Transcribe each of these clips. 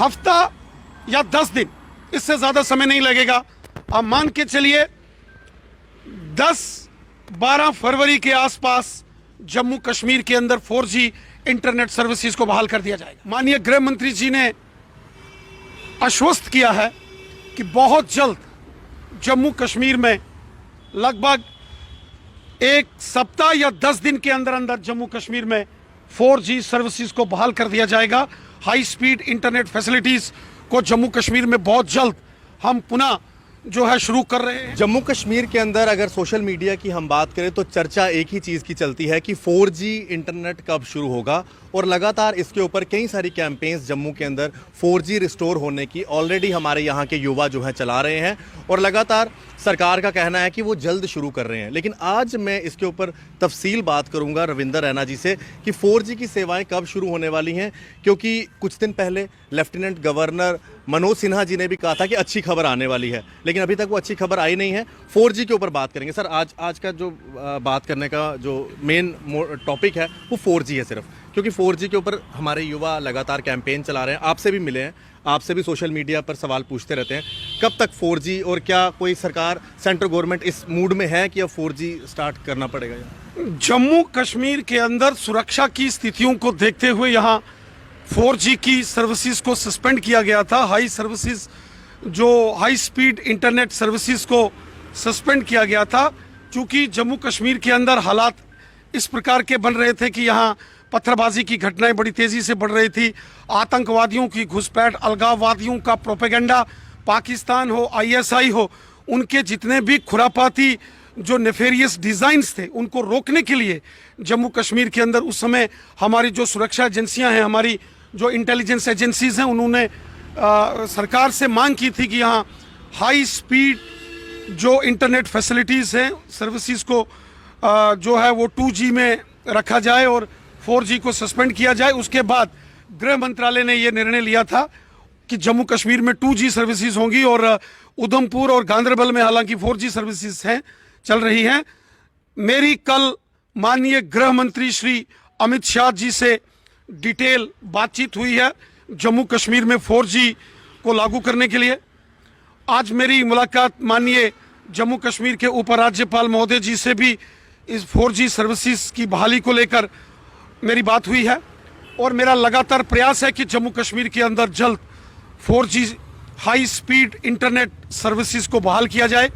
हफ्ता या 10 दिन, इससे ज़्यादा समय नहीं लगेगा। आप मान के चलिए 10-12 फरवरी के आसपास जम्मू कश्मीर के अंदर 4G इंटरनेट सर्विसेज को बहाल कर दिया जाएगा। माननीय गृह मंत्री जी ने आश्वस्त किया है कि बहुत जल्द जम्मू कश्मीर में लगभग 1 सप्ताह या 10 दिन के अंदर अंदर जम्मू कश्मीर में 4G सर्विसेज को बहाल कर दिया जाएगा। हाई स्पीड इंटरनेट फैसिलिटीज को जम्मू कश्मीर में बहुत जल्द हम पुनः जो है शुरू कर रहे हैं। जम्मू कश्मीर के अंदर अगर सोशल मीडिया की हम बात करें तो चर्चा एक ही चीज़ की चलती है कि 4G इंटरनेट कब शुरू होगा, और लगातार इसके ऊपर कई सारी कैंपेन्स जम्मू के अंदर 4G रिस्टोर होने की ऑलरेडी हमारे यहाँ के युवा जो हैं चला रहे हैं, और लगातार सरकार का कहना है कि वो जल्द शुरू कर रहे हैं। लेकिन आज मैं इसके ऊपर तफसील बात करूंगा रविंदर रैना जी से कि 4G की सेवाएं कब शुरू होने वाली हैं, क्योंकि कुछ दिन पहले लेफ्टिनेंट गवर्नर मनोज सिन्हा जी ने भी कहा था कि अच्छी खबर आने वाली है, लेकिन अभी तक वो अच्छी खबर आई नहीं है। 4G के ऊपर बात करेंगे। सर, आज का जो बात करने का जो मेन टॉपिक है वो 4G है सिर्फ, क्योंकि 4G के ऊपर हमारे युवा लगातार कैंपेन चला रहे हैं। आपसे भी मिले हैं, आपसे भी सोशल मीडिया पर सवाल पूछते रहते हैं कब तक 4G, और क्या कोई सरकार सेंट्रल गवर्नमेंट इस मूड में है कि अब 4G स्टार्ट करना पड़ेगा? जम्मू कश्मीर के अंदर सुरक्षा की स्थितियों को देखते हुए यहाँ 4G की सर्विसेज को सस्पेंड किया गया था। हाई स्पीड इंटरनेट सर्विसेज को सस्पेंड किया गया था, क्योंकि जम्मू कश्मीर के अंदर हालात इस प्रकार के बन रहे थे कि यहाँ पत्थरबाजी की घटनाएं बड़ी तेजी से बढ़ रही थी। आतंकवादियों की घुसपैठ, अलगाववादियों का प्रोपेगेंडा, पाकिस्तान हो, ISI हो, उनके जितने भी खुरापाती जो नेफेरियस डिज़ाइंस थे उनको रोकने के लिए जम्मू कश्मीर के अंदर उस समय हमारी जो सुरक्षा एजेंसियां हैं, हमारी जो इंटेलिजेंस एजेंसीज हैं, उन्होंने सरकार से मांग की थी कि यहाँ हाई स्पीड जो इंटरनेट फैसिलिटीज़ हैं, सर्विसेज को जो है वो 2G में रखा जाए और 4G को सस्पेंड किया जाए। उसके बाद गृह मंत्रालय ने ये निर्णय लिया था कि जम्मू कश्मीर में 2G सर्विसेज होंगी, और उधमपुर और गांदरबल में हालांकि 4G सर्विसेज हैं, चल रही हैं। मेरी कल माननीय गृह मंत्री श्री अमित शाह जी से डिटेल बातचीत हुई है जम्मू कश्मीर में 4G को लागू करने के लिए। आज मेरी मुलाकात माननीय जम्मू कश्मीर के उपराज्यपाल महोदय जी से भी इस 4G सर्विसेज की बहाली को लेकर मेरी बात हुई है, और मेरा लगातार प्रयास है कि जम्मू कश्मीर के अंदर जल्द 4G high speed internet services को बहाल किया जाए।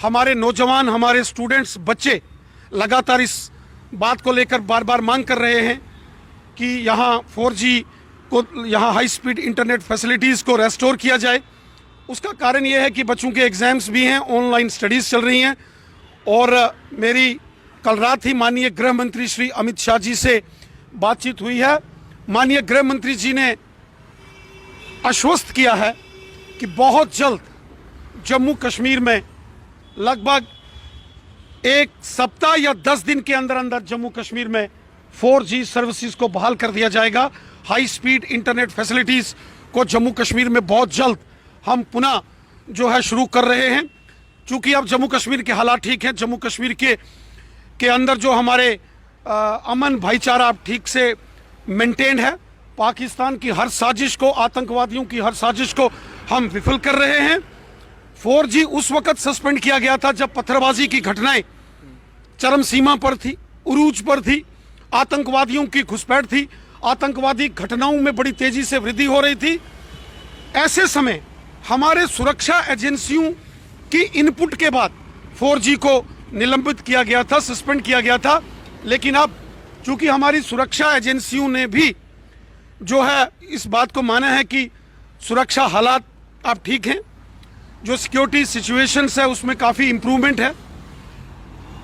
हमारे नौजवान, हमारे स्टूडेंट्स, बच्चे लगातार इस बात को लेकर बार बार मांग कर रहे हैं कि यहाँ 4G को, यहाँ हाई स्पीड इंटरनेट फैसिलिटीज़ को रेस्टोर किया जाए। उसका कारण ये है कि बच्चों के एग्ज़ाम्स भी हैं, ऑनलाइन स्टडीज़ चल रही हैं, और मेरी कल रात ही माननीय गृह मंत्री श्री अमित शाह जी से बातचीत हुई है। माननीय गृह मंत्री जी ने आश्वस्त किया है कि बहुत जल्द जम्मू कश्मीर में लगभग 1 सप्ताह या 10 दिन के अंदर अंदर जम्मू कश्मीर में 4G सर्विसेज को बहाल कर दिया जाएगा। हाई स्पीड इंटरनेट फैसिलिटीज़ को जम्मू कश्मीर में बहुत जल्द हम पुनः जो है शुरू कर रहे हैं, क्योंकि अब जम्मू कश्मीर के हालात ठीक हैं। जम्मू कश्मीर के अंदर जो हमारे अमन भाईचारा अब ठीक से मेंटेन है। पाकिस्तान की हर साजिश को, आतंकवादियों की हर साजिश को हम विफल कर रहे हैं। 4G उस वक्त सस्पेंड किया गया था जब पत्थरबाजी की घटनाएं चरम सीमा पर थी, उरूज पर थी, आतंकवादियों की घुसपैठ थी, आतंकवादी घटनाओं में बड़ी तेजी से वृद्धि हो रही थी। ऐसे समय हमारे सुरक्षा एजेंसियों की इनपुट के बाद 4G को निलंबित किया गया था, सस्पेंड किया गया था। लेकिन अब चूंकि हमारी सुरक्षा एजेंसियों ने भी जो है इस बात को माना है कि सुरक्षा हालात अब ठीक हैं, जो सिक्योरिटी सिचुएशंस है उसमें काफ़ी इम्प्रूवमेंट है।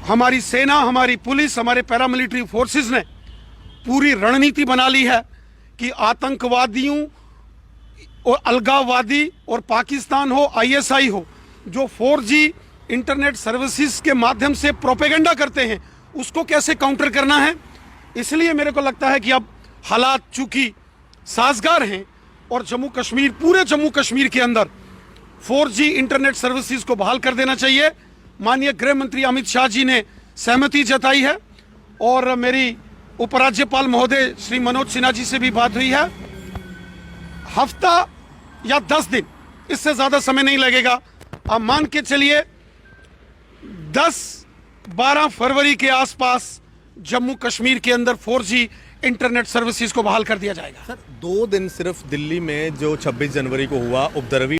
हमारी सेना, हमारी पुलिस, हमारे पैरामिलिट्री फोर्सेस ने पूरी रणनीति बना ली है कि आतंकवादियों और अलगाववादी और पाकिस्तान हो, ISI हो, जो 4G इंटरनेट सर्विसेज के माध्यम से प्रोपेगेंडा करते हैं, उसको कैसे काउंटर करना है। इसलिए मेरे को लगता है कि अब हालात चूंकि साजगार हैं और पूरे जम्मू कश्मीर के अंदर 4G इंटरनेट सर्विसेज को बहाल कर देना चाहिए। माननीय गृह मंत्री अमित शाह जी ने सहमति जताई है, और मेरी उपराज्यपाल महोदय श्री मनोज सिन्हा जी से भी बात हुई है। हफ्ता या 10 दिन, इससे ज़्यादा समय नहीं लगेगा। आप मान के चलिए 10-12 फरवरी के आसपास जम्मू कश्मीर के अंदर 4G इंटरनेट सर्विसेज को बहाल कर दिया जाएगा। सर 2 दिन सिर्फ दिल्ली में जो 26 जनवरी को हुआ उपद्रवी